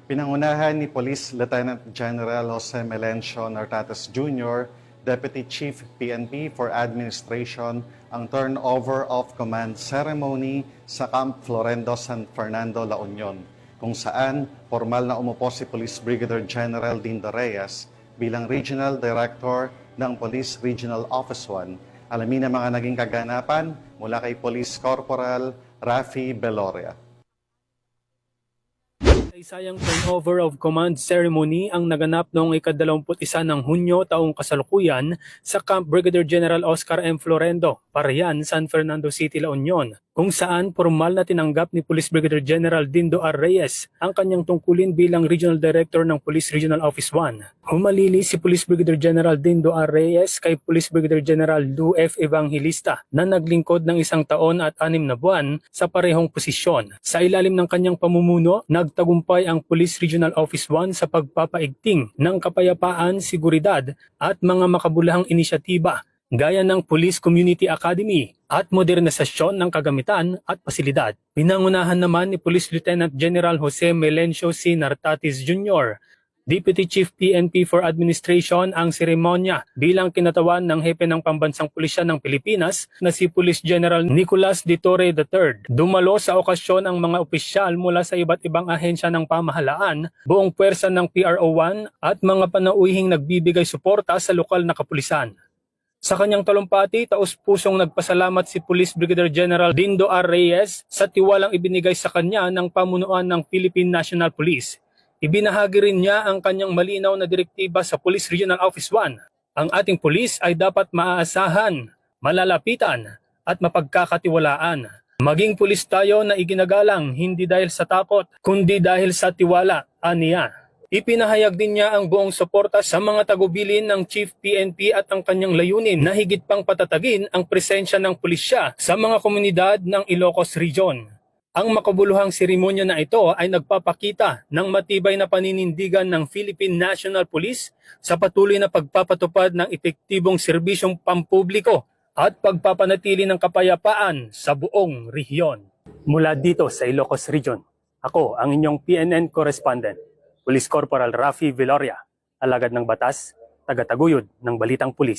Pinangunahan ni Police Lieutenant General Jose Melencio Nartates Jr., Deputy Chief PNP for Administration, ang turnover of command ceremony sa Camp Florendo, San Fernando, La Union, kung saan formal na umupo si Police Brigadier General Dindo Reyes bilang Regional Director ng Police Regional Office 1. Alamin ang mga naging kaganapan mula kay Police Corporal Rafi Beloria. Isayang turnover of command ceremony ang naganap noong ika-21 ng Hunyo taong kasalukuyan sa Camp Brigadier General Oscar M. Florendo, Parayan, San Fernando City, La Union, kung saan formal na tinanggap ni Police Brigadier General Dindo R. Reyes ang kanyang tungkulin bilang Regional Director ng Police Regional Office 1. Humalili si Police Brigadier General Dindo R. Reyes kay Police Brigadier General Lou F. Evangelista na naglingkod ng 1 taon at 6 na buwan sa parehong posisyon. Sa ilalim ng kanyang pamumuno, nagtagumpay ang Police Regional Office 1 sa pagpapaigting ng kapayapaan, seguridad at mga makabulahang inisyatiba gaya ng Police Community Academy at modernisasyon ng kagamitan at pasilidad. Pinangunahan naman ni Police Lieutenant General Jose Melencio C. Nartates Jr., Deputy Chief PNP for Administration ang seremonya bilang kinatawan ng hepe ng Pambansang Pulisya ng Pilipinas na si Police General Nicolas de Torre III. Dumalo sa okasyon ang mga opisyal mula sa iba't ibang ahensya ng pamahalaan, buong puwersa ng PRO1 at mga panauhing nagbibigay suporta sa lokal na kapulisan. Sa kanyang talumpati, taus-pusong nagpasalamat si Police Brigadier General Dindo R. Reyes sa tiwalang ibinigay sa kanya ng pamunuan ng Philippine National Police. Ibinahagi rin niya ang kanyang malinaw na direktiba sa Police Regional Office 1. Ang ating pulis ay dapat maaasahan, malalapitan at mapagkakatiwalaan. Maging pulis tayo na iginagalang hindi dahil sa takot, kundi dahil sa tiwala, aniya. Ipinahayag din niya ang buong suporta sa mga tagubilin ng Chief PNP at ang kanyang layunin na higit pang patatagin ang presensya ng pulisya sa mga komunidad ng Ilocos Region. Ang makabuluhang seremonya na ito ay nagpapakita ng matibay na paninindigan ng Philippine National Police sa patuloy na pagpapatupad ng epektibong serbisyong pampubliko at pagpapanatili ng kapayapaan sa buong rehiyon. Mula dito sa Ilocos Region, ako ang inyong PNN correspondent, Police Corporal Rafi Beloria, alagad ng batas, tagataguyod ng Balitang Pulis.